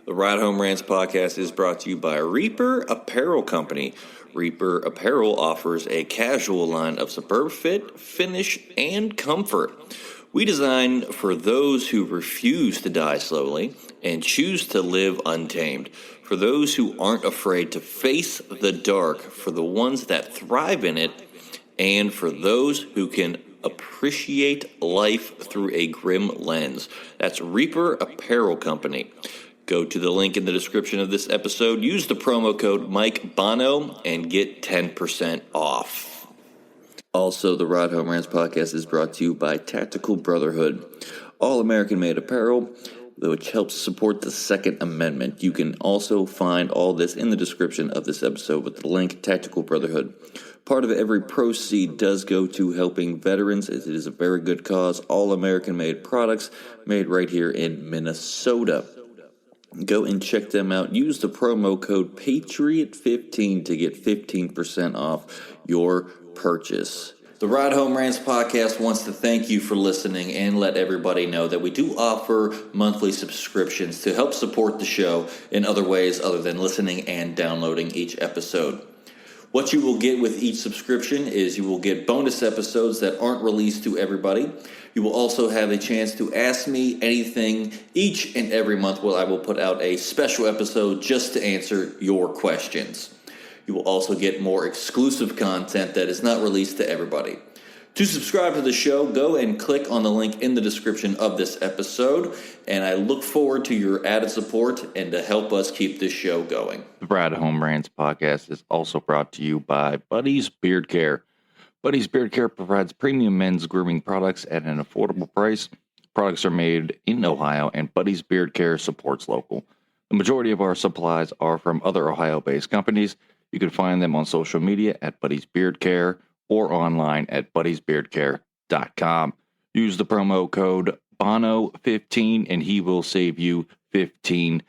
The Ride Home Rants podcast is brought to you by Reaper Apparel Company. Reaper Apparel offers a casual line of superb fit, finish, and comfort. We design for those who refuse to die slowly and choose to live untamed. For those who aren't afraid to face the dark, for the ones that thrive in it, and for those who can appreciate life through a grim lens. That's Reaper Apparel Company. Go to the link in the description of this episode, use the promo code Mike Bono, and get 10% off. Also, the Ride Home Rants podcast is brought to you by Tactical Brotherhood, all American-made apparel, which helps support the Second Amendment. You can also find all this in the description of this episode with the link Tactical Brotherhood. Part of every proceed does go to helping veterans. It is a very good cause. All American-made products made right here in Minnesota. Go and check them out. Use the promo code PATRIOT15 to get 15% off your purchase. The Ride Home Rants podcast wants to thank you for listening and let everybody know that we do offer monthly subscriptions to help support the show in other ways other than listening and downloading each episode. What you will get with each subscription is you will get bonus episodes that aren't released to everybody. You will also have a chance to ask me anything each and every month where I will put out a special episode just to answer your questions. You will also get more exclusive content that is not released to everybody. To subscribe to the show, go and click on the link in the description of this episode, and I look forward to your added support and to help us keep this show going. The Ride Home Rants podcast is also brought to you by Buddy's Beard Care. Buddy's Beard Care provides premium men's grooming products at an affordable price. Products are made in Ohio, and Buddy's Beard Care supports local. The majority of our supplies are from other Ohio-based companies. You can find them on social media at Buddy's Beard Care or online at buddysbeardcare.com. Use the promo code BONO15 and he will save you 15%.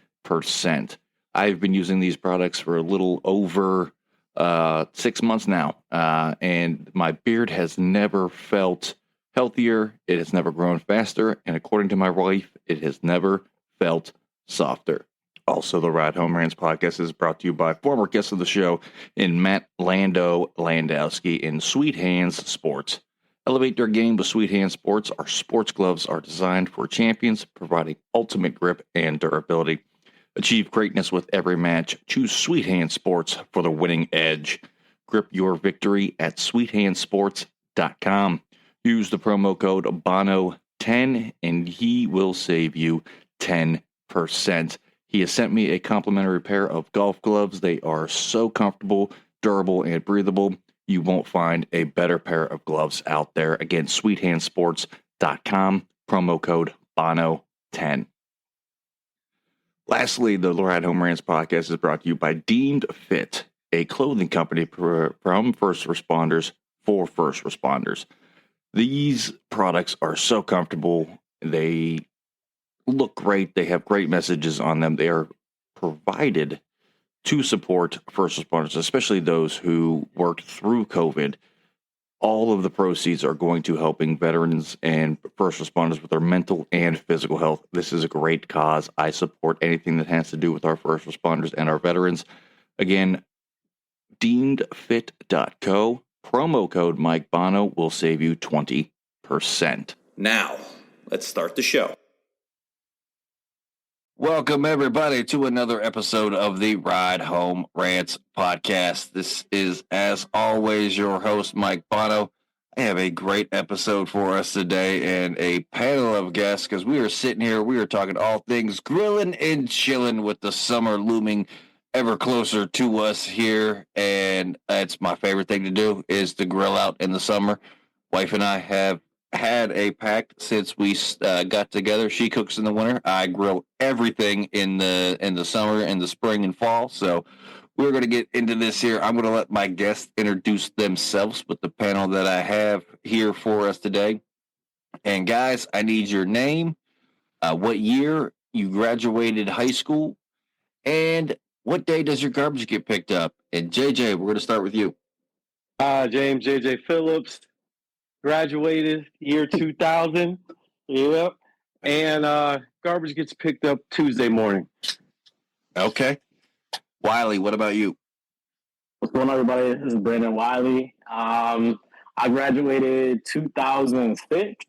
I've been using these products for a little over 6 months now, and my beard has never felt healthier. It has never grown faster, and according to my wife, it has never felt softer. Also, the Ride Home Rants podcast is brought to you by former guest of the show in Matt Landowski in Sweet Hands Sports. Elevate their game with Sweet Hands Sports. Our sports gloves are designed for champions, providing ultimate grip and durability. Achieve greatness with every match. Choose Sweet Hands Sports for the winning edge. Grip your victory at sweethandsports.com. Use the promo code BONO10 and he will save you 10%. He has sent me a complimentary pair of golf gloves. They are so comfortable, durable, and breathable. You won't find a better pair of gloves out there. Again, sweethandsports.com, promo code BONO10. Lastly, the Ride Home Rants podcast is brought to you by Deemed Fit, a clothing company from first responders for first responders. These products are so comfortable. They look great. They have great messages on them. They are provided to support first responders, especially those who worked through COVID. All of the proceeds are going to helping veterans and first responders with their mental and physical health. This is a great cause. I support anything that has to do with our first responders and our veterans. Again, deemedfit.co, promo code Mike Bono will save you 20%. Now, let's start the show. Welcome, everybody, to another episode of the Ride Home Rants podcast. This is, as always, your host, Mike Bono. I have a great episode for us today and a panel of guests because we are sitting here, we are talking all things grilling and chilling with the summer looming ever closer to us here. And it's my favorite thing to do is to grill out in the summer. Wife and I have had a pact since we got together. She cooks in the winter. I grill everything in the summer, in the spring and fall. So we're going to get into this here. I'm going to let my guests introduce themselves with the panel that I have here for us today. And guys, I need your name, what year you graduated high school, and what day does your garbage get picked up? And JJ, we're going to start with you. James J.J. Phillips, graduated year 2000. Yep. And garbage gets picked up Tuesday morning. Okay. Wiley, what about you? What's going on, everybody? This is Brandon Wiley. I graduated 2006,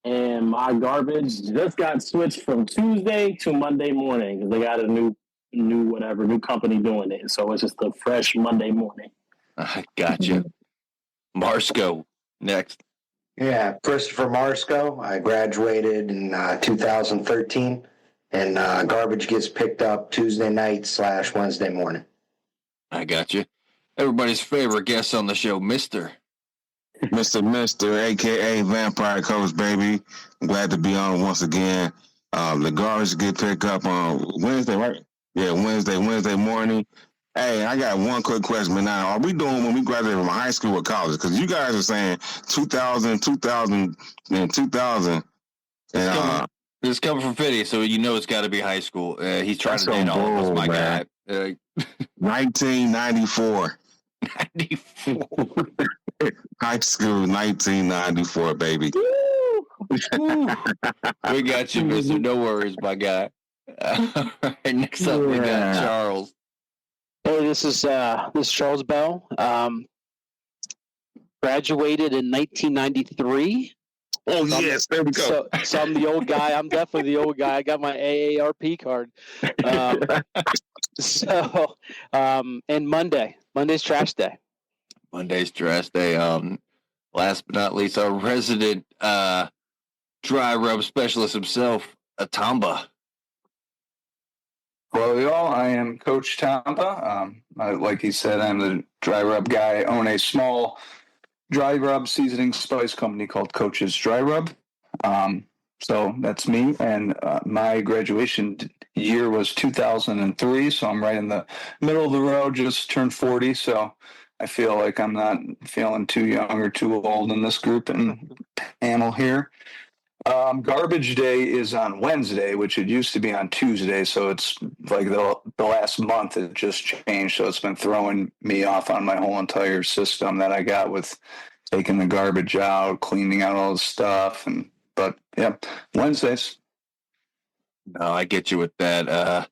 and my garbage just got switched from Tuesday to Monday morning because they got a new company doing it. So it's just a fresh Monday morning. I gotcha. Marsco, next. Yeah, Christopher Marsco. I graduated in 2013, and garbage gets picked up Tuesday night / Wednesday morning. I gotcha. Everybody's favorite guest on the show, Mr. Mister, aka Vampire Coach, baby. Glad to be on once again. The garbage get picked up on Wednesday, right? Yeah, Wednesday morning. Hey, I got one quick question, man. Now, are we doing when we graduate from high school or college? Because you guys are saying 2000, 2000, and 2000. And It's coming from Fiddy, so you know it's got to be high school. He's trying to date all of us, my man. guy. 1994. 94. High school, 1994, baby. We got you, mister. No worries, my guy. All right, next up, we got Charles. Hey, this is Charles Bell. Graduated in 1993. Oh, yes, there we go. So I'm the old guy. I'm definitely the old guy. I got my AARP card. And Monday's trash day. Monday's trash day. Last but not least, our resident dry rub specialist himself, Atamba. Hello, y'all. I am Coach Tampa. Like he said, I'm the dry rub guy. I own a small dry rub seasoning spice company called Coach's Dry Rub. So that's me. And my graduation year was 2003. So I'm right in the middle of the road, just turned 40. So I feel like I'm not feeling too young or too old in this group and panel here. Garbage day is on Wednesday, which it used to be on Tuesday. So it's like the last month it just changed. So it's been throwing me off on my whole entire system that I got with taking the garbage out, cleaning out all the stuff. But yeah, Wednesdays. No, I get you with that.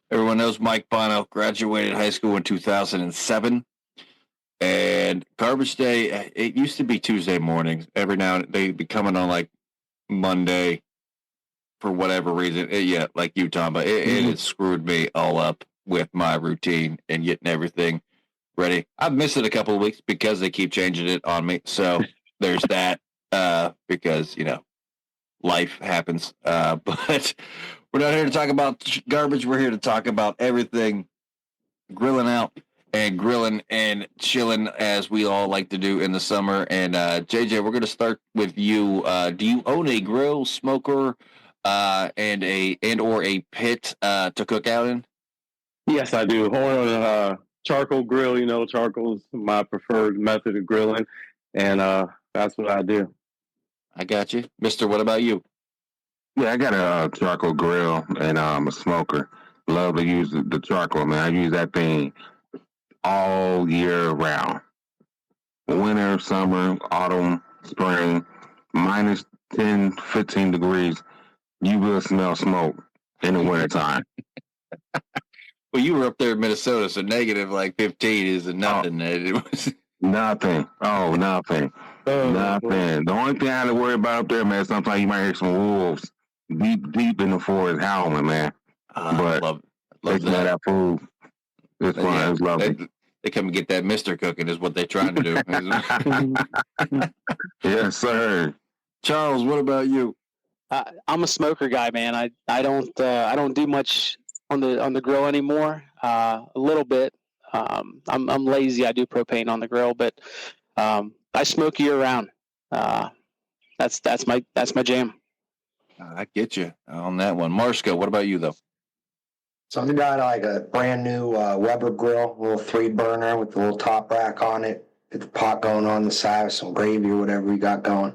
Everyone knows Mike Bono graduated high school in 2007. And garbage day, it used to be Tuesday mornings. Every now and then they'd be coming on like Monday for whatever reason. Yeah, like you, Tom, but it has screwed me all up with my routine and getting everything ready. I've missed it a couple of weeks because they keep changing it on me. So there's that because, life happens. But we're not here to talk about garbage. We're here to talk about everything grilling out and grilling and chilling as we all like to do in the summer. And JJ, we're going to start with you. Do you own a grill, smoker, and or a pit to cook out in? Yes, I do. I own a charcoal grill. Charcoal is my preferred method of grilling, and that's what I do. I got you. Mister, what about you? Yeah, I got a charcoal grill and a smoker. Love to use the charcoal, man. I use that thing all year round. Winter, summer, autumn, spring, minus 10, 15 degrees. You will smell smoke in the wintertime. Well, you were up there in Minnesota, so negative like 15 is nothing. It was nothing. Oh, nothing. Nothing. The only thing I had to worry about up there, man, sometimes you might hear some wolves deep in the forest howling, man. But love that food. It's fun. Yeah, it's lovely. They come and get that Mister cooking is what they're trying to do. Yes, sir. Charles, what about you? I'm a smoker guy, man. I don't do much on the grill anymore. A little bit. I'm lazy. I do propane on the grill, but I smoke year round. That's my jam. I get you on that one. Marsco, what about you though? So I've got like a brand new Weber grill, little 3-burner with a little top rack on it. Get the pot going on the side, some gravy or whatever we got going.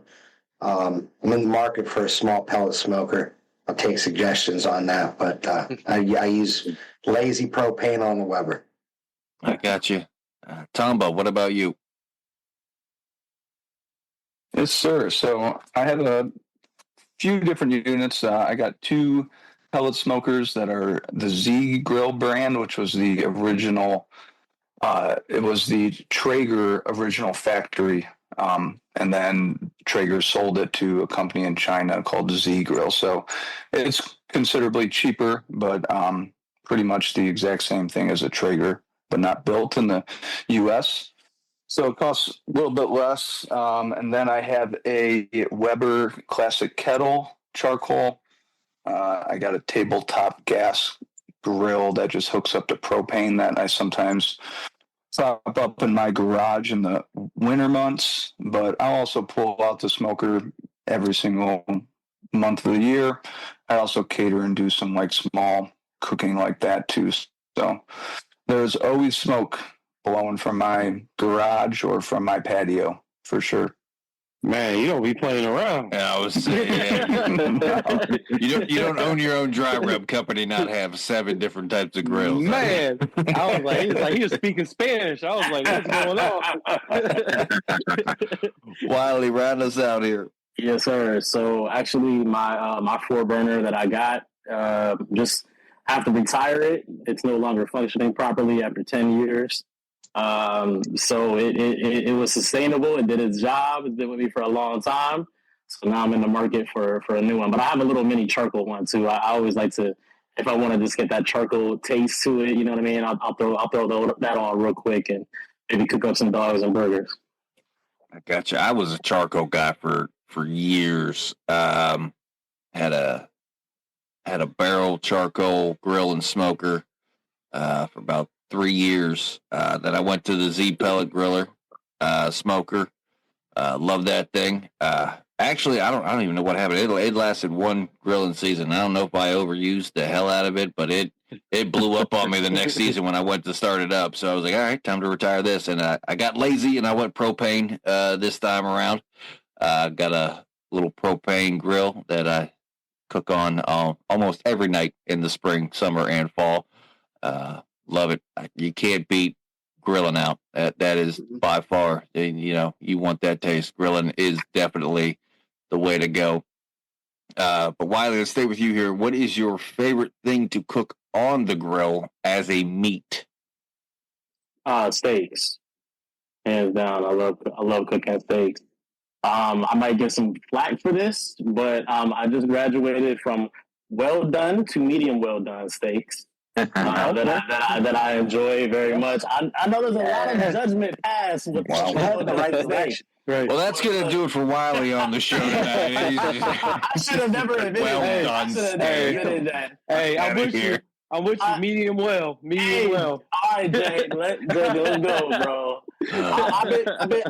I'm in the market for a small pellet smoker. I'll take suggestions on that, but I use lazy propane on the Weber. I got you. Tombo, what about you? Yes, sir. So I have a few different units. I got 2 pellet smokers that are the Z Grill brand, which was the original. It was the Traeger original factory, and then Traeger sold it to a company in China called Z Grill. So it's considerably cheaper, but pretty much the exact same thing as a Traeger, but not built in the U.S. So it costs a little bit less. And then I have a Weber Classic Kettle charcoal. I got a tabletop gas grill that just hooks up to propane that I sometimes prop up in my garage in the winter months. But I'll also pull out the smoker every single month of the year. I also cater and do some like small cooking like that too. So there's always smoke blowing from my garage or from my patio for sure. Man, you don't be playing around. Yeah, I was saying, you don't own your own dry rub company, not have 7 different types of grills. Man, I was like, he was speaking Spanish. I was like, what's going on? Wiley, round us out here. Yes, sir. So actually, my 4-burner that I got, just have to retire it. It's no longer functioning properly after 10 years. So it was sustainable. It did its job. It's been with me for a long time. So now I'm in the market for a new one. But I have a little mini charcoal one too. I always like to, if I want to just get that charcoal taste to it, you know what I mean? I'll throw that on real quick and maybe cook up some dogs and burgers. I got you. I was a charcoal guy for years. Had a barrel charcoal grill and smoker for about 3 years. Then I went to the Z pellet griller smoker. Love that thing. Actually, I don't even know what happened. It lasted 1 grilling season. I don't know if I overused the hell out of it, but it blew up on me the next season when I went to start it up. So I was like, all right, time to retire this. And I got lazy and I went propane this time around. Got a little propane grill that I cook on almost every night in the spring, summer, and fall. Love it. You can't beat grilling out. That is by far, you want that taste. Grilling is definitely the way to go. But Wiley, let's stay with you here. What is your favorite thing to cook on the grill as a meat? Steaks. Hands down. I love cooking steaks. I might get some flack for this, but I just graduated from well done to medium well done steaks. That I enjoy very much. I know there's a lot of judgment passed with the right steak. Right. Well, that's going to do it for Wiley on the show tonight. I should have never admitted that. Hey, I'm with you. Medium well. All right, Jay. Let's go, bro.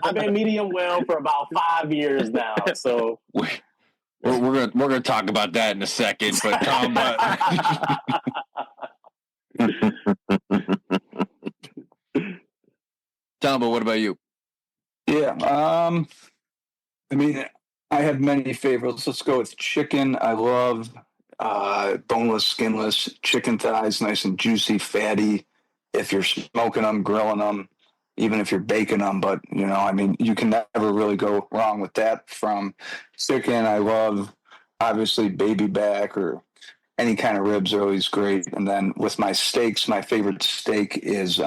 I've been medium well for about 5 years now. So we're gonna talk about that in a second. But Tom, Tom, what about you? Yeah. I mean, I have many favorites. Let's go with chicken. I love boneless, skinless chicken thighs, nice and juicy, fatty. If you're smoking them, grilling them, even if you're baking them, but you can never really go wrong with that. From chicken, I love obviously baby back or any kind of ribs are always great. And then with my steaks, my favorite steak is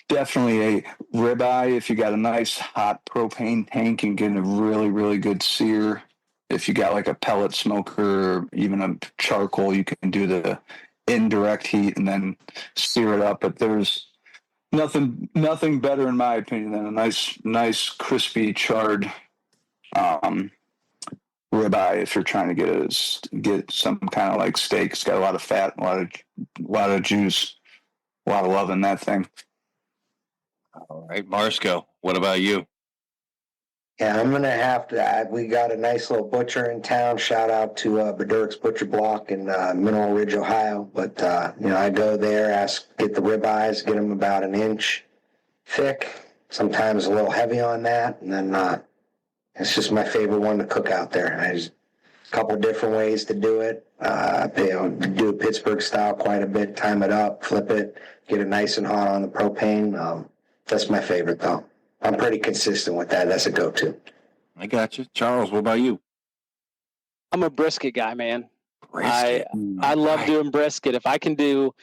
definitely a ribeye. If you got a nice hot propane tank and get a really, really good sear. If you got like a pellet smoker or even a charcoal, you can do the indirect heat and then sear it up. But there's nothing better in my opinion than a nice crispy charred ribeye. If you're trying to get some kind of like steak, it's got a lot of fat, a lot of juice, a lot of love in that thing. All right, Marsco, what about you? Yeah, I'm gonna have to. We got a nice little butcher in town. Shout out to Beduric's Butcher Block in Mineral Ridge, Ohio. But I go there, get the ribeyes, get them about 1 inch thick. Sometimes a little heavy on that, and then it's just my favorite one to cook out there. There's a couple different ways to do it. Do it Pittsburgh style quite a bit. Time it up, flip it, get it nice and hot on the propane. That's my favorite though. I'm pretty consistent with that. That's a go-to. I got you. Charles, what about you? I'm a brisket guy, man. I love doing brisket. If I can do,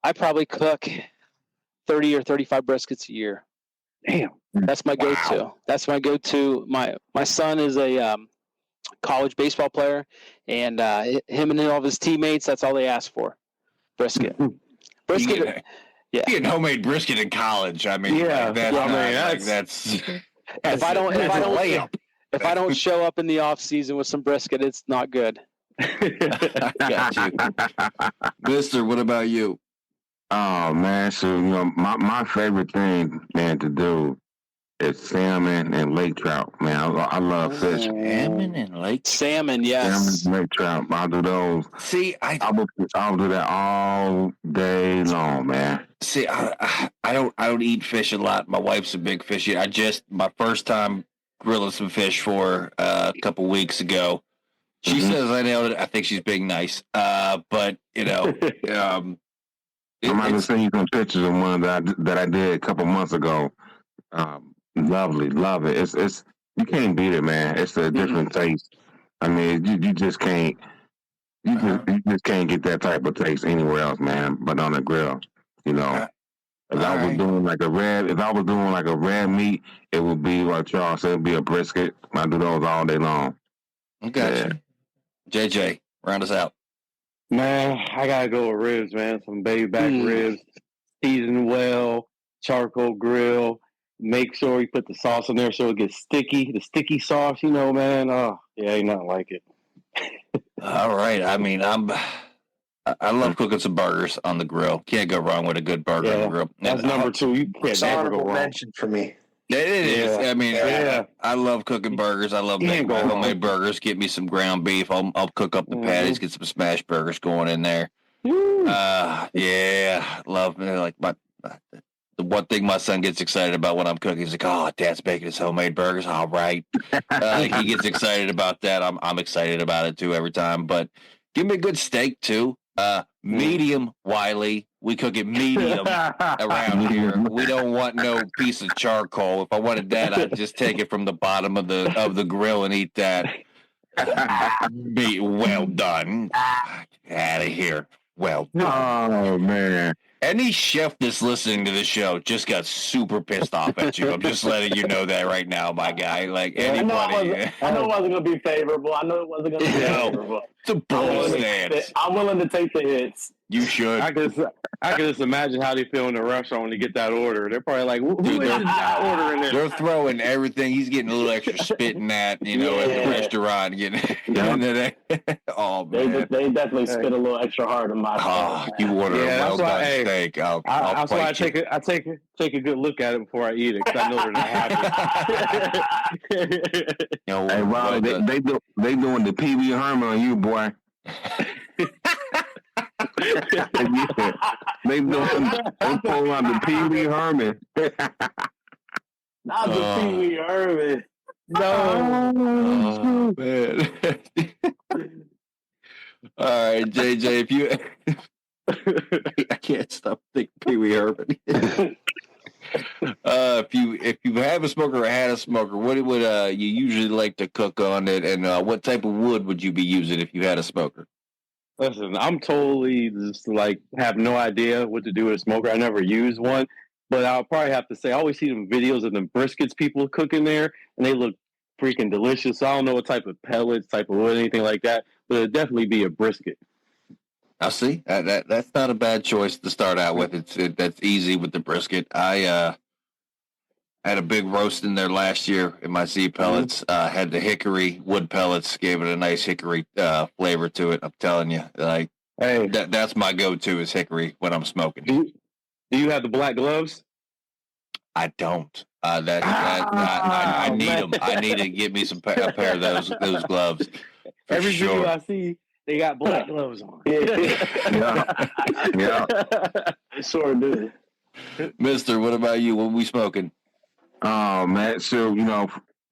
I probably cook 30 or 35 briskets a year. Damn. That's my go-to. That's my go-to. My son is a college baseball player, and him and all of his teammates, that's all they ask for. Brisket. Brisket. You get homemade brisket in college. I mean, Yeah, that's if I don't show up in the off season with some brisket, it's not good. Got you. Mister, what about you? Oh man, so my favorite thing, man, to do is salmon and lake trout. Man, I love fish. Salmon and lake salmon, yes. Salmon, lake trout. I'll do those. See, I'll do that all day long, man. See, I don't eat fish a lot. My wife's a big fish eater. My first time grilling some fish for a couple weeks ago. She says I nailed it. I think she's being nice. But I'm going to send you some pictures of one that I did a couple months ago. Lovely, love it. It's you can't beat it, man. It's a different taste. I mean, you just can't. You just can't get that type of taste anywhere else, man. But on the grill, if I was doing like a red meat, it would be like Charles said, it'd be a brisket. I do those all day long. Okay, JJ, round us out. Man, I gotta go with ribs, man. Some baby back ribs, seasoned well, charcoal grill. Make sure you put the sauce in there so it gets sticky. The sticky sauce, man. Oh, yeah, ain't nothing like it. All right. I mean, I love cooking some burgers on the grill. Can't go wrong with a good burger on the grill. That's number 2. You can't never go wrong. Mention for me. It is. I mean, I love cooking burgers. I love making my homemade burgers. Get me some ground beef. I'll cook up the patties. Get some smash burgers going in there. Love like the one thing my son gets excited about when I'm cooking. He's like, "Oh, Dad's making his homemade burgers." All right, he gets excited about that. I'm excited about it too every time. But give me a good steak too. Medium, Wiley. We cook it medium around here. We don't want no piece of charcoal. If I wanted that, I'd just take it from the bottom of the grill and eat that. Be well done. Out of here. Well done. Oh man. Any chef that's listening to the show just got super pissed off at you. I'm just letting you know that right now, my guy. Like anybody. I know it wasn't going to be favorable. It's a bold stance. I'm willing to take the hits. You should. I can just imagine how they feel in the restaurant when they get that order. They're probably like, who is that order in there? They're throwing everything. He's getting a little extra spit in that, at the restaurant. Oh, man. They definitely spit a little extra hard in my steak. You order a well-done steak. That's why I take a good look at it before I eat it, because I know they're not happy. Hey, Rob, they doing the Pee Wee Herman on you, boy. They pull on the Pee Wee Herman. Not the Pee Wee Herman. No. Man. All right, JJ, if you I can't stop thinking Pee Wee Herman. If you have a smoker or had a smoker, what would you usually like to cook on it, and what type of wood would you be using if you had a smoker? Listen, I'm totally just like have no idea what to do with a smoker. I never used one, but I'll probably have to say I always see them videos of them briskets people cooking there, and they look freaking delicious. So I don't know what type of pellets, type of wood, anything like that, but it'd definitely be a brisket. I'll see. That's not a bad choice to start out with. That's easy with the brisket. I had a big roast in there last year in my Z pellets. Had the hickory wood pellets, gave it a nice hickory flavor to it. I'm telling you, like, hey, that's my go-to is hickory when I'm smoking. Do you have the black gloves? I don't. I need them. I need to get me a pair of those gloves. Every video I see, they got black gloves on. Yeah. I sure do. Mister, what about you? What we smoking? Oh man, so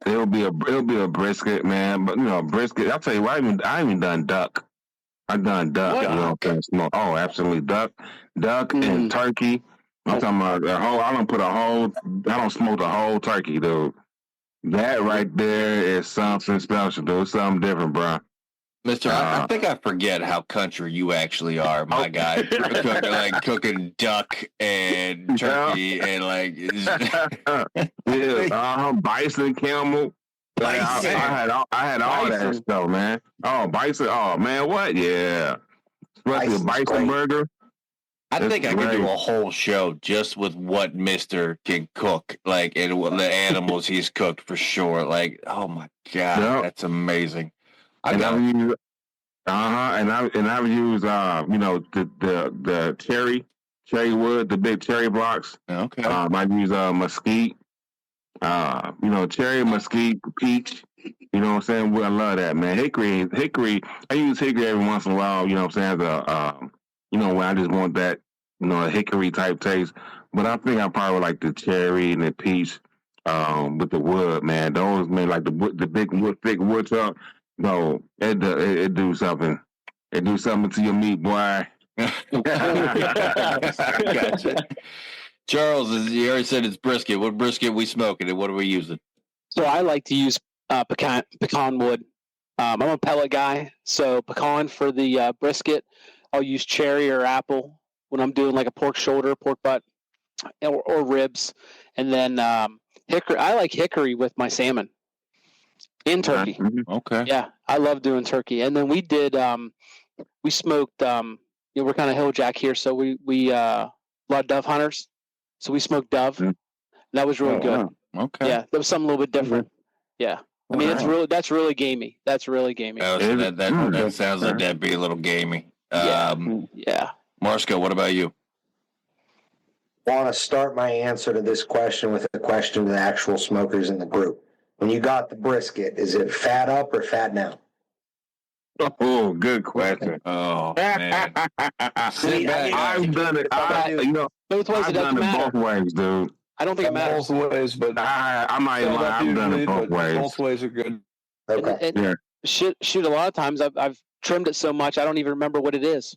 it'll be a brisket, man. But brisket. I'll tell you what, I even done duck. I've done duck. Smoke. Oh, absolutely, duck and turkey. I'm talking about the whole. I don't smoke the whole turkey, dude. That right there is something special, dude. Something different, bro. Mister, I think I forget how country you actually are, my guy. Cooking duck and turkey and bison, camel. Bison. I had all that stuff, man. Oh, bison. Oh, man, what? Yeah. Especially a bison burger. I think I could do a whole show just with what Mister can cook, and the animals he's cooked for sure. Oh my god, that's amazing. I've used the cherry wood, the big cherry blocks. Okay. I use mesquite. Cherry, mesquite, peach. You know what I'm saying? I love that, man. Hickory. I use hickory every once in a while. You know what I'm saying? When I just want that, a hickory type taste. But I think I probably like the cherry and the peach with the wood, man. Those, man, like the big wood, thick wood chop. No, it do something. It do something to your meat, boy. Gotcha. Charles, you already said it's brisket. What brisket we smoking and what are we using? So I like to use pecan wood. I'm a pellet guy, so pecan for the brisket. I'll use cherry or apple when I'm doing a pork shoulder, pork butt, or ribs. And then hickory. I like hickory with my salmon and turkey. Okay. Yeah, I love doing turkey. And then we did. We smoked. We're kind of hill jack here, so we a lot of dove hunters. So we smoked dove. That was really good. Wow. Okay. Yeah, that was something a little bit different. Yeah. I mean, that's really gamey. That's really gamey. Oh, so that sounds like that'd be a little gamey. Yeah. Marsco, what about you? I want to start my answer to this question with a question to the actual smokers in the group. When you got the brisket, is it fat up or fat down? Oh, good question. Oh, man. I've done it. Both ways, I've done it both ways, dude. I don't think it matters. Both ways, but I'm not even lying. I've done it both ways. Both ways are good. Okay. And shoot, a lot of times I've trimmed it so much I don't even remember what it is.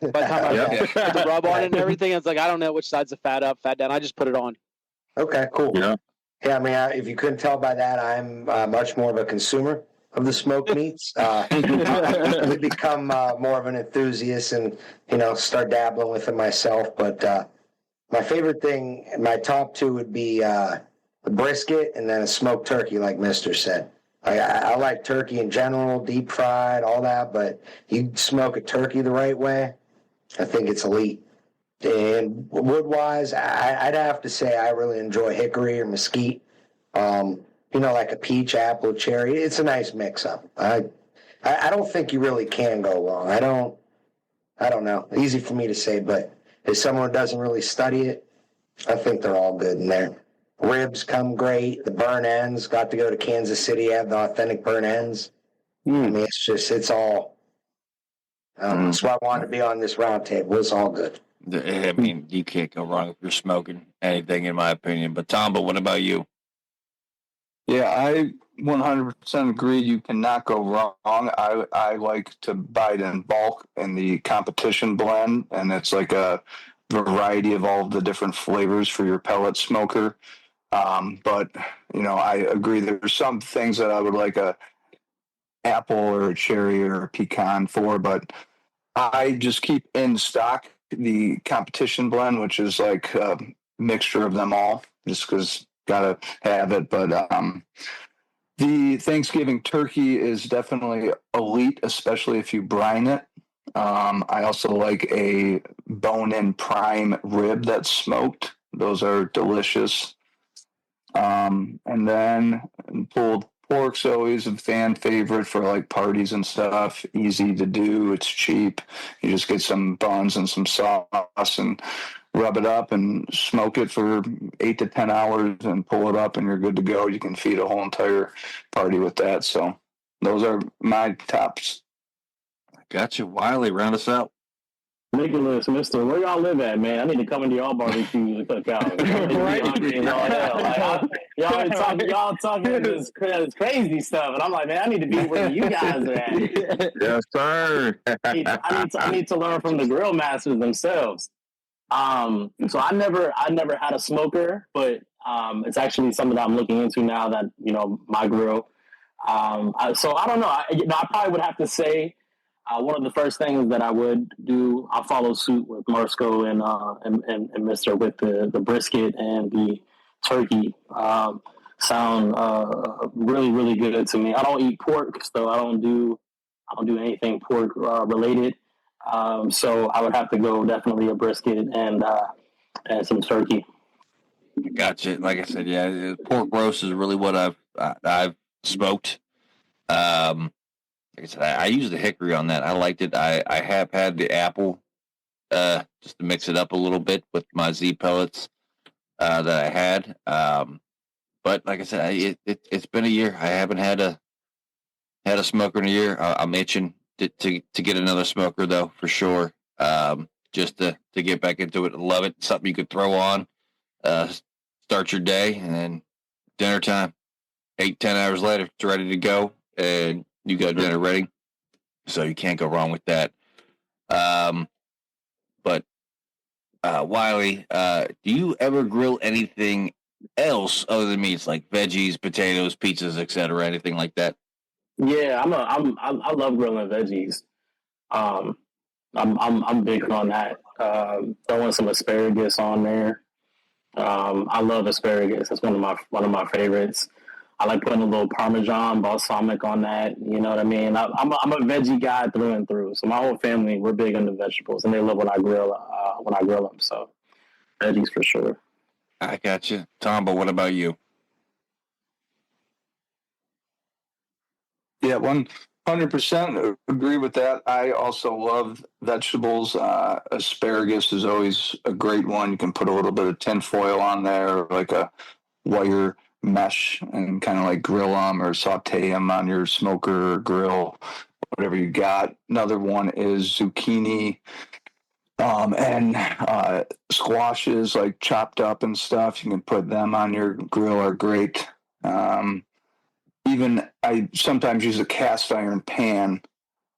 By the time I put the rub on it and everything, it's I don't know which side's the fat up, fat down. I just put it on. Okay, cool. Yeah. Yeah, I mean, if you couldn't tell by that, I'm much more of a consumer of the smoked meats. I've become more of an enthusiast and, start dabbling with it myself. But my favorite thing, my top two would be the brisket and then a smoked turkey, like Mister said. I like turkey in general, deep fried, all that, but you smoke a turkey the right way, I think it's elite. And wood-wise, I'd have to say I really enjoy hickory or mesquite. Like a peach, apple, cherry. It's a nice mix-up. I don't think you really can go wrong. I don't know. Easy for me to say, but as someone who doesn't really study it, I think they're all good in there. Ribs come great. The burn ends. Got to go to Kansas City, have the authentic burn ends. I mean, it's all. That's why I wanted to be on this round table. It's all good. I mean, you can't go wrong if you're smoking anything, in my opinion. But Tom, what about you? Yeah, I 100% agree. You cannot go wrong. I like to buy it in bulk in the competition blend, and it's like a variety of all the different flavors for your pellet smoker. But I agree. There's some things that I would like a apple or a cherry or a pecan for, but I just keep in stock the competition blend, which is like a mixture of them all, just because gotta have it. But the Thanksgiving turkey is definitely elite, especially if you brine it. I also like a bone-in prime rib that's smoked. Those are delicious. And then pulled pork's always a fan favorite for parties and stuff. Easy to do. It's cheap. You just get some buns and some sauce and rub it up and smoke it for 8 to 10 hours and pull it up and you're good to go. You can feed a whole entire party with that. So those are my tops. Gotcha. Wiley, round us out. Nicholas, Mister, where y'all live at, man? I need to come into y'all barbecue and cook out. Y'all talking this crazy stuff, and I'm like, man, I need to be where you guys are at. Yes, sir. I need to learn from the grill masters themselves. So I never had a smoker, but it's actually something that I'm looking into now that my grill. So I don't know. I probably would have to say one of the first things that I would do. I'll follow suit with Marsco and Mister with the brisket and the turkey. Sound really really good to me. I don't eat pork, so I don't do anything pork related. So I would have to go definitely a brisket and some turkey. Gotcha. Like I said, yeah, pork roast is really what I've smoked. Like I said, I used the hickory on that. I liked it. I have had the apple, just to mix it up a little bit with my Z pellets that I had. But like I said, it's been a year. I haven't had a smoker in a year. I'm itching to get another smoker though, for sure. Just to get back into it. Love it. Something you could throw on, start your day, and then dinner time. 8-10 hours later, it's ready to go, and you got dinner ready. So you can't go wrong with that. But Wiley, do you ever grill anything else other than meats, like veggies, potatoes, pizzas, etc., anything like that? Yeah, I love grilling veggies. I'm big on that. Throwing some asparagus on there. I love asparagus. It's one of my favorites. I like putting a little Parmesan, balsamic on that. You know what I mean? I'm a veggie guy through and through. So my whole family, we're big into vegetables, and they love when I grill them. So veggies for sure. I got you, Tom. But what about you? Yeah, 100% agree with that. I also love vegetables. Asparagus is always a great one. You can put a little bit of tin foil on there, like a wire mesh, and kind of like grill them or saute them on your smoker or grill, whatever you got. Another one is zucchini and squashes, like chopped up and stuff. You can put them on your grill, are great. Even I sometimes use a cast iron pan,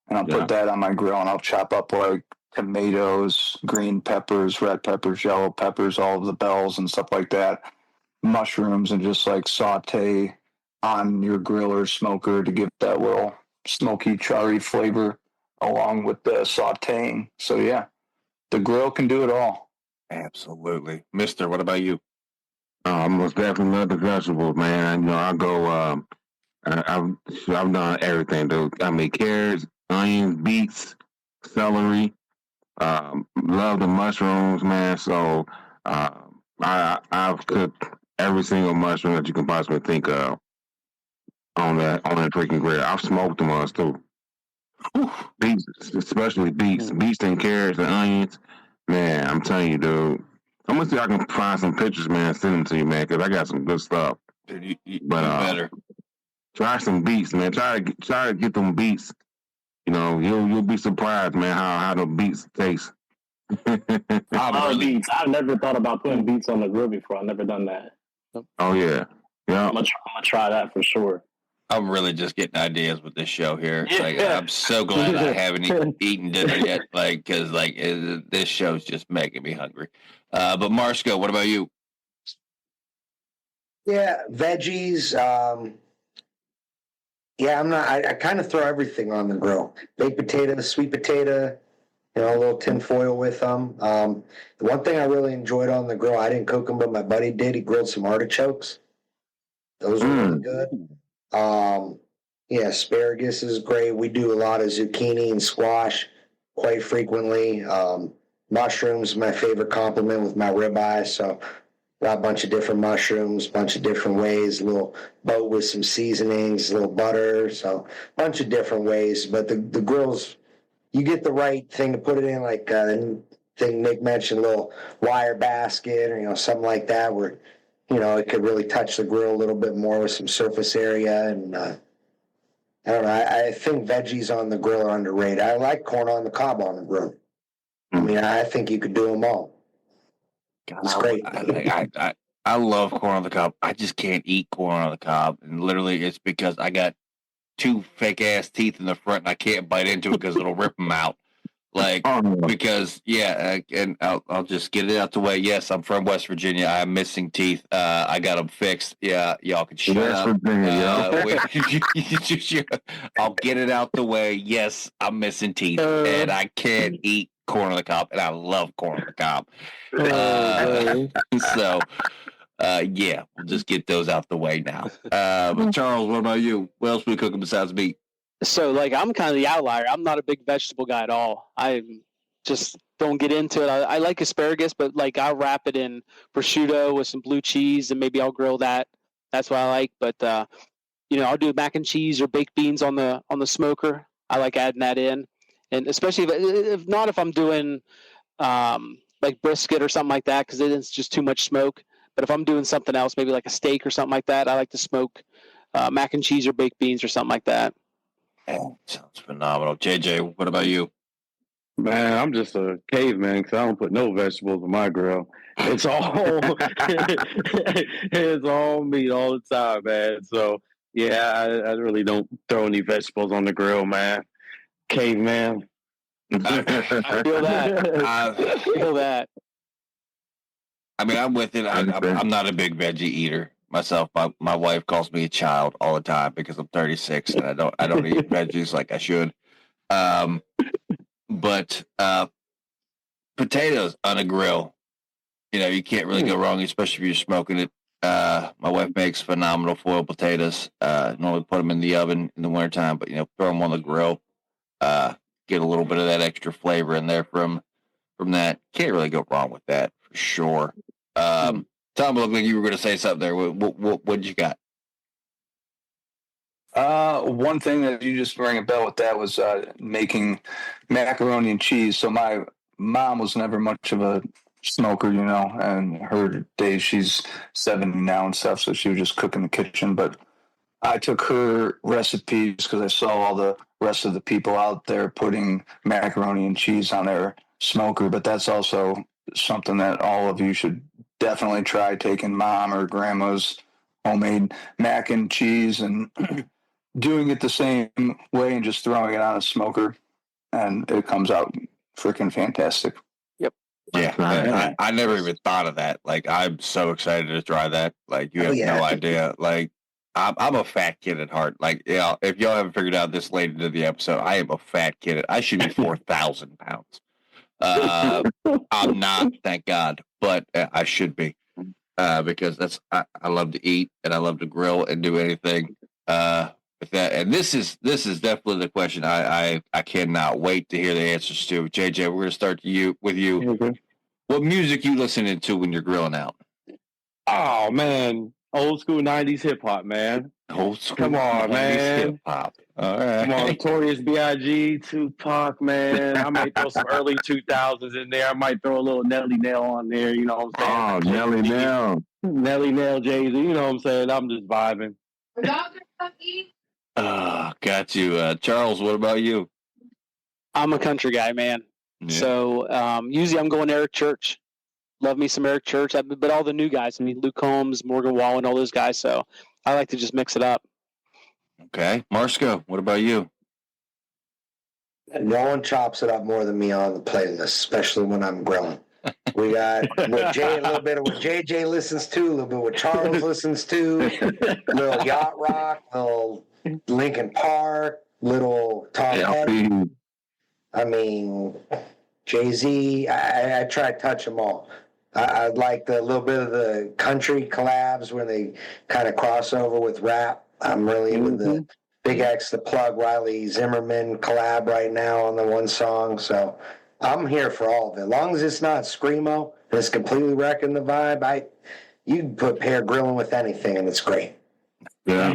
and I'll put that on my grill, and I'll chop up like tomatoes, green peppers, red peppers, yellow peppers, all of the bells and stuff like that, mushrooms, and just like saute on your grill or smoker to give that little smoky, charry flavor along with the sauteing. So yeah, the grill can do it all. Absolutely, Mister. What about you? Most definitely love the vegetables, man. You know, I go. I've done everything, dude. I mean, carrots, onions, beets, celery. Love the mushrooms, man. So I've cooked every single mushroom that you can possibly think of on that freaking grill. I've smoked them ones too. Beets, especially beets and carrots and onions. Man, I'm telling you, dude. I'm gonna see if I can find some pictures, man. Send them to you, man, because I got some good stuff. Dude, you But try some beets, man. Try to get them beets. You know, you'll be surprised, man, how the beets taste. I love beets. I've never thought about putting beets on the grill before. I've never done that. Oh yeah. I'm gonna try that for sure. I'm really just getting ideas with this show here. Like, I'm so glad I haven't eaten dinner yet. Like, because this show's just making me hungry. But Marsco, what about you? Yeah, veggies. Yeah, I'm not. I kind of throw everything on the grill. Baked potato, sweet potato. You know, a little tin foil with them. The one thing I really enjoyed on the grill, I didn't cook them, but my buddy did. He grilled some artichokes. Those were really good. Yeah, asparagus is great. We do a lot of zucchini and squash quite frequently. Mushrooms, my favorite compliment with my ribeye. So got a bunch of different mushrooms, bunch of different ways, a little boat with some seasonings, a little butter, so a bunch of different ways. But the grills, you get the right thing to put it in, like thing Nick mentioned, a little wire basket or something like that, where it could really touch the grill a little bit more with some surface area. And I don't know, I think veggies on the grill are underrated. I like corn on the cob on the grill. I mean, I think you could do them all. It's great. I love corn on the cob. I just can't eat corn on the cob, and literally, it's because I got two fake ass teeth in the front, and I can't bite into it because it'll rip them out. Like, because and I'll just get it out the way. Yes, I'm from West Virginia. I'm missing teeth. I got them fixed. Yeah, y'all can shut West up. Virginia, I'll get it out the way. Yes, I'm missing teeth, and I can't eat corn on the cob, and I love corn on the cob. So, yeah, we'll just get those out the way now. Charles, what about you? What else we cooking besides meat? So, like, I'm kind of the outlier. I'm not a big vegetable guy at all. I just don't get into it. I like asparagus, but, like, I'll wrap it in prosciutto with some blue cheese, and maybe I'll grill that. That's what I like. But, I'll do mac and cheese or baked beans on the smoker. I like adding that in. And especially if I'm doing, like, brisket or something like that, because it's just too much smoke. But if I'm doing something else, maybe like a steak or something like that, I like to smoke mac and cheese or baked beans or something like that. Oh, sounds phenomenal. JJ, what about you? Man, I'm just a caveman because I don't put no vegetables on my grill. It's all it's all meat all the time, man. So yeah, I really don't throw any vegetables on the grill, man. Caveman. I feel that. I feel that. I mean, I'm with it. I'm not a big veggie eater myself. My wife calls me a child all the time because I'm 36 and I don't eat veggies like I should. But potatoes on a grill, you can't really go wrong, especially if you're smoking it. My wife makes phenomenal foil potatoes. Normally put them in the oven in the wintertime, but throw them on the grill. Get a little bit of that extra flavor in there from that. Can't really go wrong with that for sure. Tom, it looked like you were going to say something there. What did you got? One thing that you just rang a bell with that was making macaroni and cheese. So my mom was never much of a smoker, and her days, she's 70 now and stuff, so she would just cook in the kitchen. But I took her recipes because I saw all the rest of the people out there putting macaroni and cheese on their smoker. But that's also something that all of you should definitely try, taking mom or grandma's homemade mac and cheese and doing it the same way and just throwing it on a smoker, and it comes out freaking fantastic. Yep. Yeah, I never even thought of that. Like, I'm so excited to try that. Like, you have no idea. Like, I'm a fat kid at heart. Like, if y'all haven't figured out this late into the episode, I am a fat kid. I should be 4,000 pounds. I'm not, thank God, but I should be because I love to eat and I love to grill and do anything with that. And this is definitely the question I cannot wait to hear the answers to. JJ, we're going to start with you. Okay. What music you listening to when you're grilling out? Oh man, old school 90s hip hop, man. Old school. Come on, man. Hip hop. All right. Come on, Notorious B.I.G., Tupac, man. I might throw some early 2000s in there. I might throw a little Nelly Nail on there. You know what I'm saying? Oh, Nelly Nail. Nelly Nail, Jay-Z. You know what I'm saying? I'm just vibing. Got you. Charles, what about you? I'm a country guy, man. Yeah. So usually I'm going Eric Church. Love me some Eric Church. But all the new guys, I mean, Luke Combs, Morgan Wallen, all those guys. So I like to just mix it up. Okay. Marsco, what about you? No one chops it up more than me on the playlist, especially when I'm grilling. We got a little bit of what JJ listens to, a little bit of what Charles listens to, little yacht rock, little Linkin Park, little Tom Petty. I mean, Jay-Z. I try to touch them all. I like the little bit of the country collabs when they kind of cross over with rap. I'm really into the Big X, the Plug, Riley Zimmerman collab right now on the one song. So I'm here for all of it. As long as it's not screamo and it's completely wrecking the vibe, you can put pair grilling with anything and it's great. Yeah.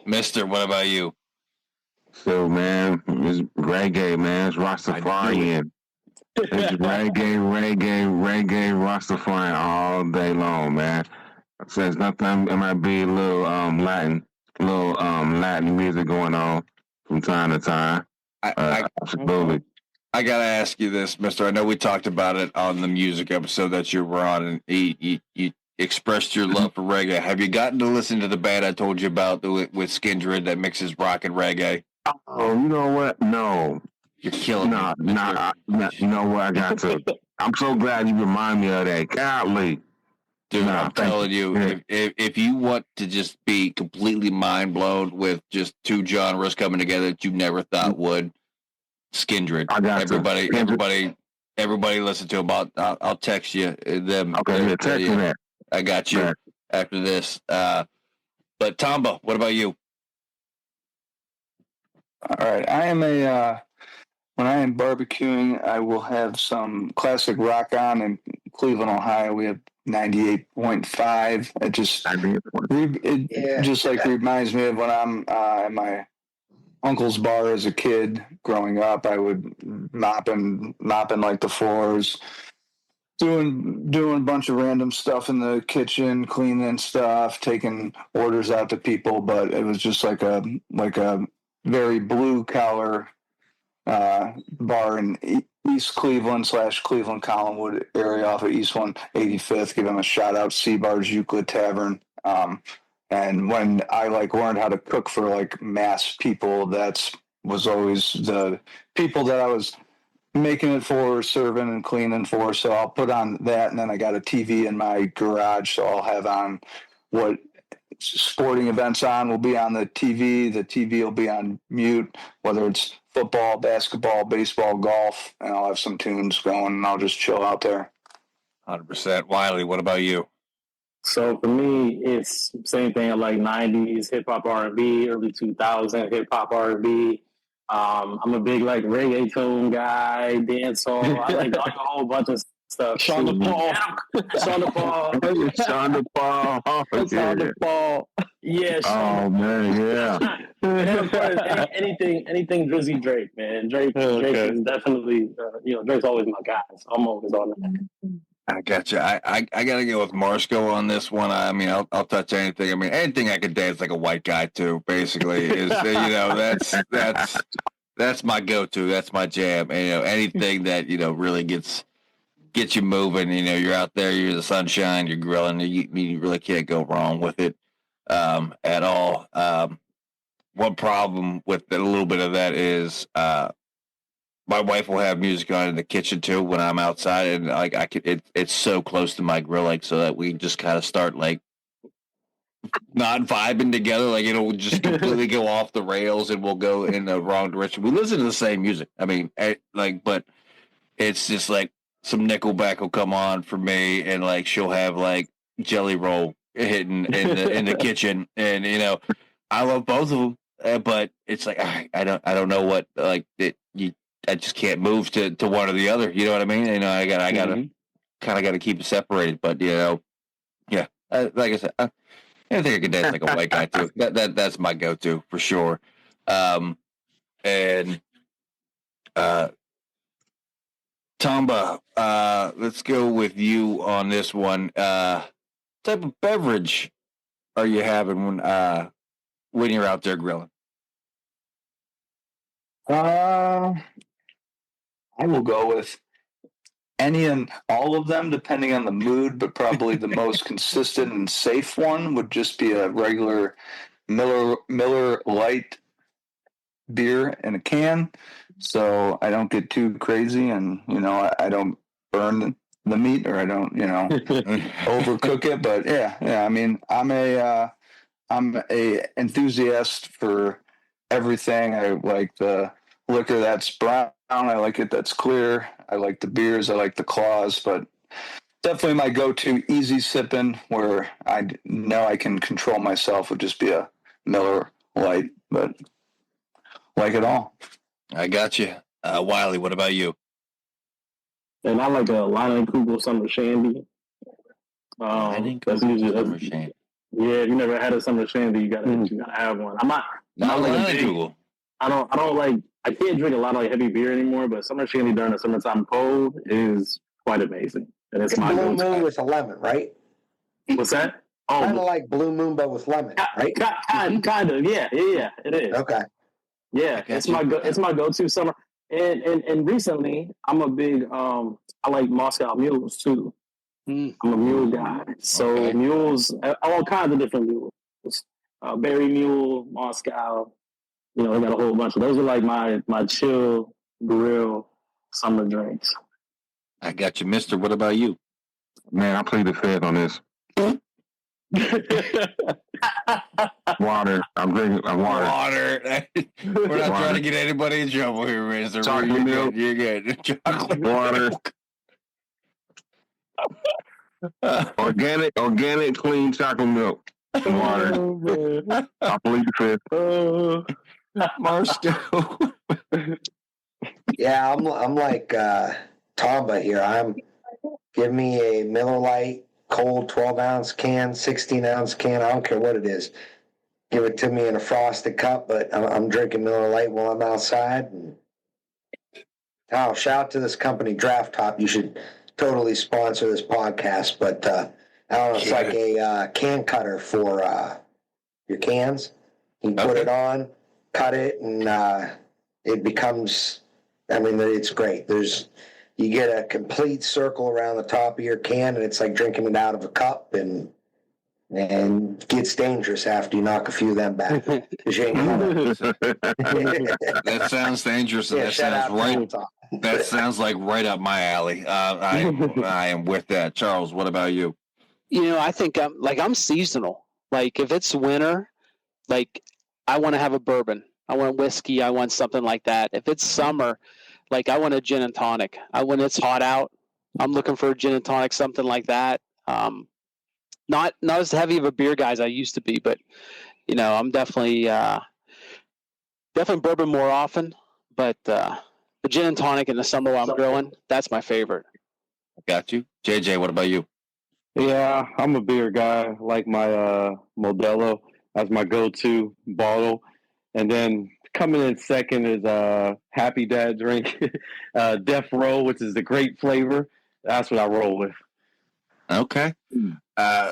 Mister, what about you? So, man, it's reggae, man. It's Rastafarian. It's reggae, Rastafarian all day long, man. So it's nothing. It might be a little Latin music going on from time to time. Absolutely. I gotta ask you this, Mister. I know we talked about it on the music episode that you were on, and you expressed your love for reggae. Have you gotten to listen to the band I told you about with Skindred that mixes rock and reggae? Oh, you know what? No. You're killing No, me. you know what? I got to. I'm so glad you remind me of that. Golly. Dude, Nah, I'm thank telling you, Yeah. if you want to just be completely mind blown with just two genres coming together that you never thought would, Skindred. I got to. Everybody listen to them. I'll text you them. Okay, yeah, text me that. I got you Right. after this. But Tamba, what about you? All right. I am when I am barbecuing, I will have some classic rock on in Cleveland, Ohio. We have 98.5. It just like reminds me of when I'm at my uncle's bar as a kid growing up. I would mopping like the floors, doing a bunch of random stuff in the kitchen, cleaning stuff, taking orders out to people. But it was just like a very blue collar bar in East Cleveland / Cleveland Collinwood area off of East 185th. Give them a shout out, Seabar's Euclid Tavern. And when I learned how to cook for mass people, was always the people that I was making it for, serving and cleaning for. So I'll put on that, and then I got a TV in my garage, so I'll have on what sporting events on will be on the TV. The TV will be on mute, whether it's football, basketball, baseball, golf, and I'll have some tunes going, and I'll just chill out there. 100%. Wiley, what about you? So for me, it's same thing. I like 90s hip hop R&B, early 2000 hip hop R&B. I'm a big reggaeton guy, dancehall. I like a whole bunch of stuff. Sean Paul. Yeah. Oh man, yeah. And then of course, anything Drizzy Drake, man. Drake is definitely, Drake's always my guy. So I'm always on that. I got you. I got to go with Marsco on this one. I mean, I'll touch anything. I mean, anything I could dance like a white guy to, basically, is that's my go-to. That's my jam. And, anything that really gets you moving. You're out there, you're the sunshine, you're grilling. You really can't go wrong with it at all. One problem with a little bit of that is my wife will have music on in the kitchen too when I'm outside, and it's so close to my grill, so that we just kind of start not vibing together. It'll just completely go off the rails, and we'll go in the wrong direction. We listen to the same music. I mean, but it's just some Nickelback will come on for me, and she'll have Jelly Roll hitting in the kitchen, and I love both of them, but it's I don't know what I just can't move to one or the other. You know what I mean? I gotta kind of got to keep it separated. But yeah, like I said, I think I can dance like a white guy too. That's my go-to for sure. And Tamba, let's go with you on this one. Type of beverage are you having when you're out there grilling? I will go with any and all of them, depending on the mood, but probably the most consistent and safe one would just be a regular Miller Light beer in a can. So I don't get too crazy, and I don't burn the meat, or I don't overcook it. But yeah. I mean, I'm a enthusiast for everything. I like the liquor that's brown. I like it that's clear. I like the beers. I like the claws. But definitely my go-to easy sipping, where I know I can control myself, would just be a Miller Light. But like it all. I got you. Wiley, what about you? And I like a Lion Kugel Summer Shandy. That's usually Shandy. Yeah, if you never had a summer shandy, you gotta have one. I'm not like Google. I don't like. I can't drink a lot of heavy beer anymore, but summer shandy during the summertime cold is quite amazing. And it's my Blue Moon with a lemon, right? What's that? Oh, kind of like Blue Moon, but with lemon, right? Kind of, yeah, it is. Okay. Yeah, it's my go-to summer. And recently, I'm a big I like Moscow mules too. I'm a mule guy, so mules, all kinds of different mules. Berry mule, Moscow. I got a whole bunch of those. Are like my chill grill summer drinks. I got you, Mister. What about you? Man, I plead the fifth on this. Water. I'm drinking water. Water. We're not trying to get anybody in trouble here, Mister. Chocolate You're milk. good. You're good. Chocolate Water. Organic, clean chocolate milk. Water. I plead the fifth. Marsco. Yeah, I'm like Tomba here. Give me a Miller Lite cold 12-ounce can, 16-ounce can. I don't care what it is. Give it to me in a frosted cup, but I'm drinking Miller Lite while I'm outside. And shout out to this company, Draft Top. You should totally sponsor this podcast. But I don't know, it's like a can cutter for your cans. You put it on, cut it, and it becomes. I mean, it's great. You get a complete circle around the top of your can, and it's like drinking it out of a cup, and gets dangerous after you knock a few of them back. That sounds dangerous. And that sounds like right up my alley. I am with that. Charles, what about you? I think I'm seasonal. Like if it's winter, like I want to have a bourbon. I want whiskey. I want something like that. If it's summer, like I want a gin and tonic. When it's hot out, I'm looking for a gin and tonic, something like that. Not as heavy of a beer guy as I used to be, but I'm definitely bourbon more often. But the gin and tonic in the summer while I'm grilling, that's my favorite. Got you, JJ. What about you? Yeah, I'm a beer guy. I like my Modelo as my go-to bottle, and then coming in second is Happy Dad drink, Death Row, which is the grape flavor. That's what I roll with. Okay.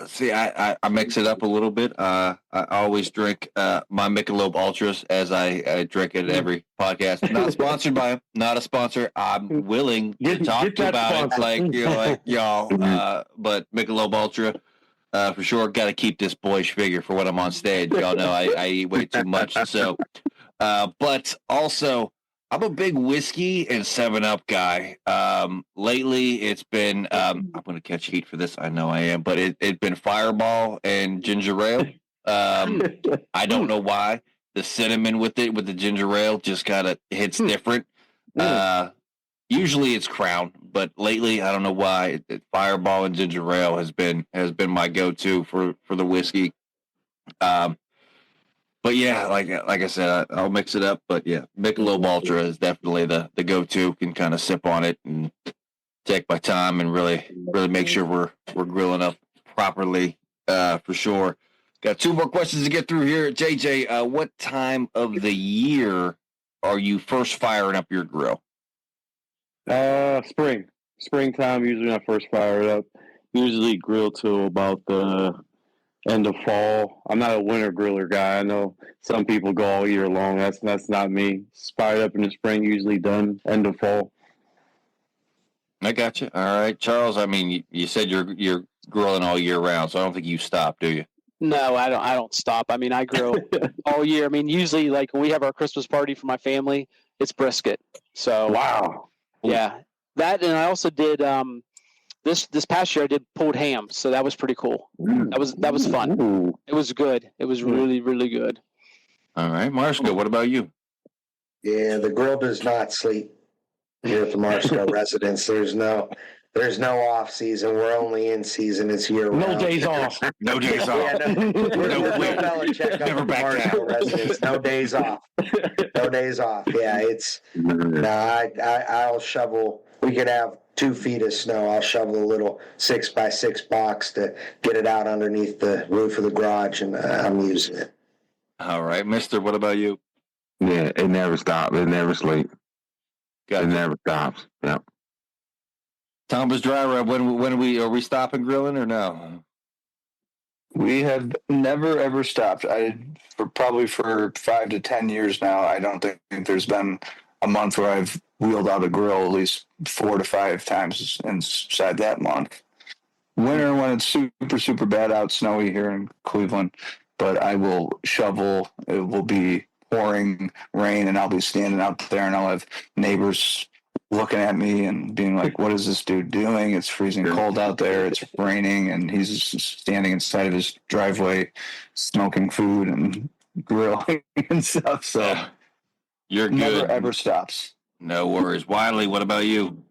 See, I mix it up a little bit. I always drink my Michelob Ultras as I drink it at every podcast. Not sponsored by him. Not a sponsor. I'm willing to talk about it, like y'all. But Michelob Ultra, for sure. Got to keep this boyish figure for when I'm on stage. Y'all know I eat way too much. So, but also, I'm a big whiskey and 7-Up guy. Lately, it's been, I'm going to catch heat for this. I know I am, but it's been Fireball and ginger ale. I don't know why. The cinnamon with the ginger ale just kind of hits different. Usually it's Crown, but lately, I don't know why. Fireball and ginger ale has been my go-to for the whiskey. But yeah, like I said, I'll mix it up. But yeah, Michelob Ultra is definitely the go-to. Can kind of sip on it and take my time and really make sure we're grilling up properly for sure. Got 2 more questions to get through here, JJ. What time of the year are you first firing up your grill? Springtime. Usually when I first fire it up. Usually grill till about the end of fall. I'm not a winter griller guy. I know some people go all year long. That's not me. Fired up in the spring, usually done end of fall. I got you. All right, Charles. I mean, you said you're grilling all year round, so I don't think you stop, do you? No, I don't stop. I mean, I grill all year. I mean, usually like when we have our Christmas party for my family, it's brisket. So wow. Yeah, that, and I also did this past year I did pulled ham, so that was pretty cool. That was fun. Ooh. It was good. It was really, really good. All right, Marshall, what about you? Yeah, the grill does not sleep here at the Marsco residence. There's no off season. We're only in season. It's year round. No days off. No days off. Yeah, no Belichick up Never at the back Marsco down. residence. No days off. No days off. Yeah, I'll shovel. We could have 2 feet of snow. I'll shovel a little 6x6 box to get it out underneath the roof of the garage, and I'm using it. All right, Mister, what about you? Yeah, it never stops. It never sleeps. Got It never stops. Yep. Tomba's dry rub. When are we stopping grilling or no? We have never ever stopped. Probably for 5 to 10 years now, I don't think there's been a month where I've wheeled out a grill at least 4 to 5 times inside that month. Winter, when it's super, super bad out, snowy here in Cleveland, but I will shovel. It will be pouring rain, and I'll be standing out there, and I'll have neighbors looking at me and being like, "What is this dude doing? It's freezing cold out there. It's raining," and he's just standing inside of his driveway, smoking food and grilling and stuff. So you're good. Never ever stops. No worries. Wiley, what about you?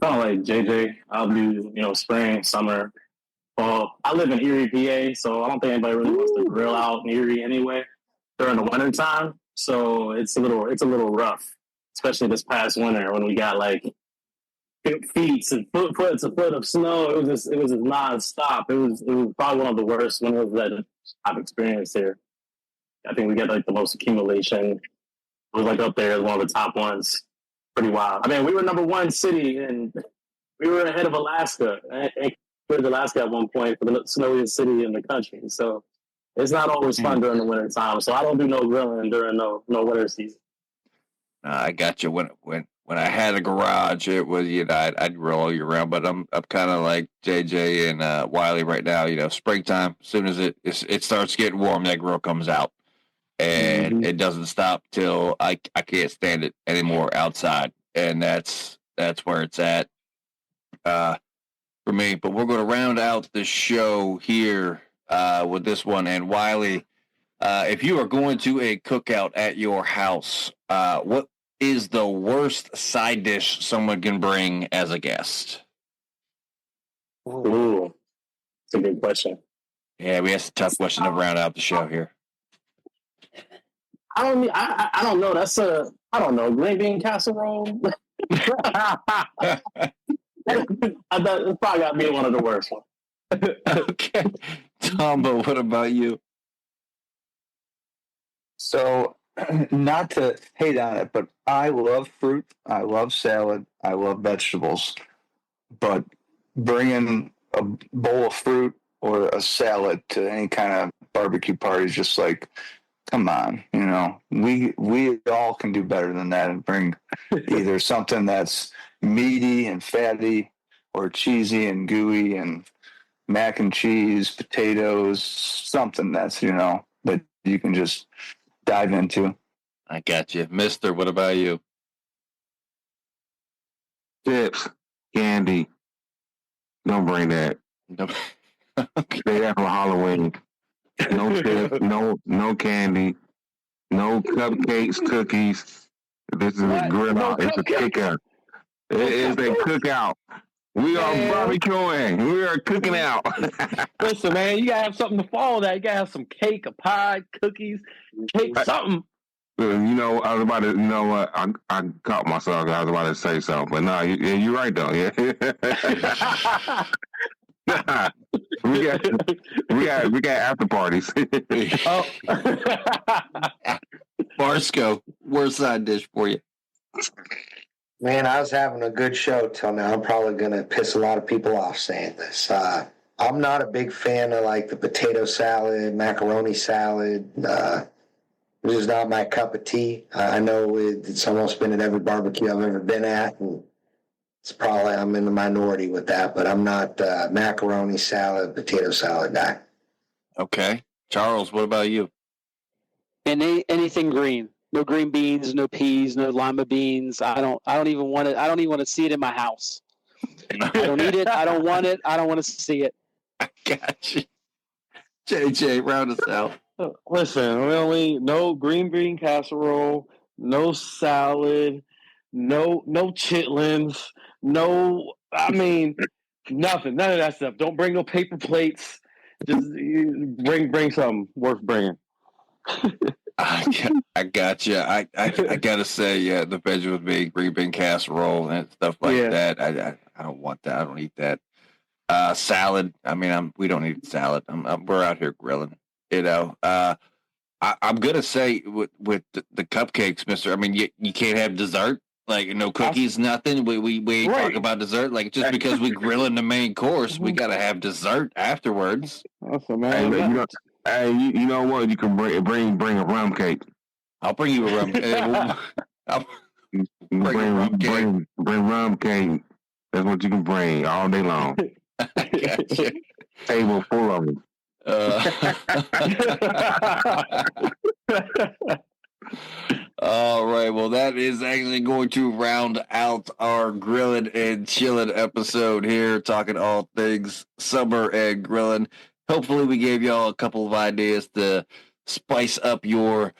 Kind of like JJ. I'll do, spring, summer, fall. I live in Erie, PA, so I don't think anybody really wants to grill out in Erie anyway during the winter time. So it's a little rough, especially this past winter when we got like feet and foot of snow. It was just nonstop. It was probably one of the worst winters that I've experienced here. I think we got like the most accumulation. It was like up there as one of the top ones. Pretty wild. I mean, we were number one city, and we were ahead of Alaska. Alaska at one point for the snowiest city in the country. So it's not always fun during the winter time. So I don't do no grilling during no winter season. I got you. When I had a garage, it was I'd grill all year round. But I'm kind of like JJ and Wiley right now. Springtime. As soon as it starts getting warm, that grill comes out. And it doesn't stop till I can't stand it anymore outside, and that's where it's at for me. But we're going to round out the show here with this one. And Wiley, if you are going to a cookout at your house, what is the worst side dish someone can bring as a guest? Ooh, that's a good question. Yeah, we asked a tough question to round out the show here. I don't know. I don't know. Green bean casserole. It's probably got to be one of the worst ones. Okay. Tombo, what about you? So, not to hate on it, but I love fruit. I love salad. I love vegetables. But bringing a bowl of fruit or a salad to any kind of barbecue party is just like, come on, we all can do better than that and bring either something that's meaty and fatty or cheesy and gooey and mac and cheese, potatoes, something that's, that you can just dive into. I got you. Mister, what about you? Chips, candy. Don't bring that. No. Okay. Stay that for Halloween. No chips, no candy, no cupcakes, cookies. This is a grill out. It's a cookout. It is a cookout. We are barbecuing. We are cooking out. Listen, man, you gotta have something to follow that. You gotta have some cake, a pie, cookies, cake, something. I was about to, what? I caught myself. I was about to say something, but no, you're right though. Yeah. we got after parties. Barsco, worst side dish for you? Man, I was having a good show till now. I'm probably going to piss a lot of people off saying this. I'm not a big fan of like the potato salad, macaroni salad. It's just not my cup of tea. I know it's almost been at every barbecue I've ever been at, and it's probably I'm in the minority with that, but I'm not macaroni salad, potato salad guy. Okay. Charles, what about you? And anything green. No green beans, no peas, no lima beans. I don't even want it. I don't even want to see it in my house. I don't need it. I don't want it. I don't want to see it. I got you. JJ, round us out. Listen, no green bean casserole, no salad, no chitlins, nothing. None of that stuff. Don't bring no paper plates. Just bring something worth bringing. I got you. I gotta say, the veggie with me, green bean casserole and stuff like that. I don't want that. I don't eat that. Salad. I mean, we don't eat salad. We're out here grilling. I'm gonna say with the cupcakes, Mister. I mean, you can't have dessert. Like no cookies, nothing. We ain't talk about dessert. Like just because we grilling the main course, we gotta have dessert afterwards. Awesome, man. Hey, you know what? You can bring a rum cake. I'll bring you a rum cake. I'll bring rum cake. That's what you can bring all day long. Gotcha. Table full of them. All right. Well, that is actually going to round out our grilling and chilling episode here, talking all things summer and grilling. Hopefully, we gave y'all a couple of ideas to spice up your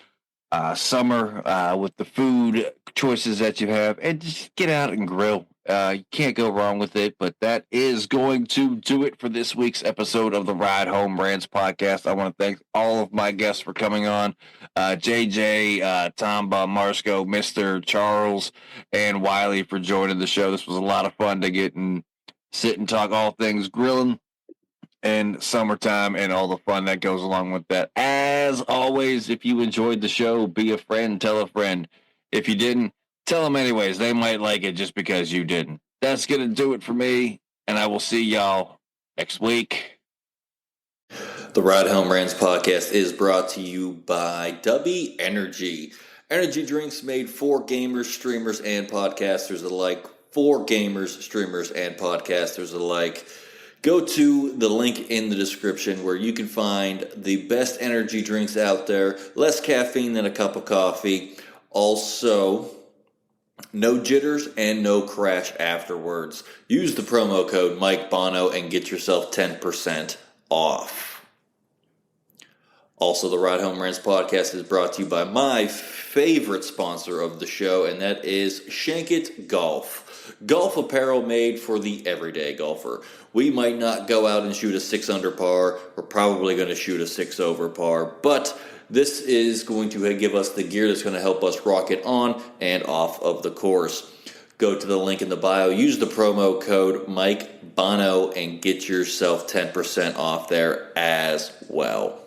summer with the food choices that you have, and just get out and grill. You can't go wrong with it. But that is going to do it for this week's episode of the Ride Home Rants podcast. I want to thank all of my guests for coming on. JJ, Tom Marsco, Mr. Charles, and Wiley for joining the show. This was a lot of fun to get and sit and talk all things grilling and summertime and all the fun that goes along with that. As always, if you enjoyed the show, be a friend, tell a friend. If you didn't, tell them anyways. They might like it just because you didn't. That's going to do it for me, and I will see y'all next week. The Ride Home Rants podcast is brought to you by W Energy. Energy drinks made for gamers, streamers, and podcasters alike. For gamers, streamers, and podcasters alike. Go to the link in the description where you can find the best energy drinks out there. Less caffeine than a cup of coffee. Also, no jitters and no crash afterwards. Use the promo code Mike Bono and get yourself 10% off. Also, the Ride Home Rants podcast is brought to you by my favorite sponsor of the show, and that is Shankit Golf. Golf apparel made for the everyday golfer. We might not go out and shoot a 6 under par. We're probably going to shoot a 6 over par, but this is going to give us the gear that's going to help us rocket on and off of the course. Go to the link in the bio, use the promo code Mike Bono, and get yourself 10% off there as well.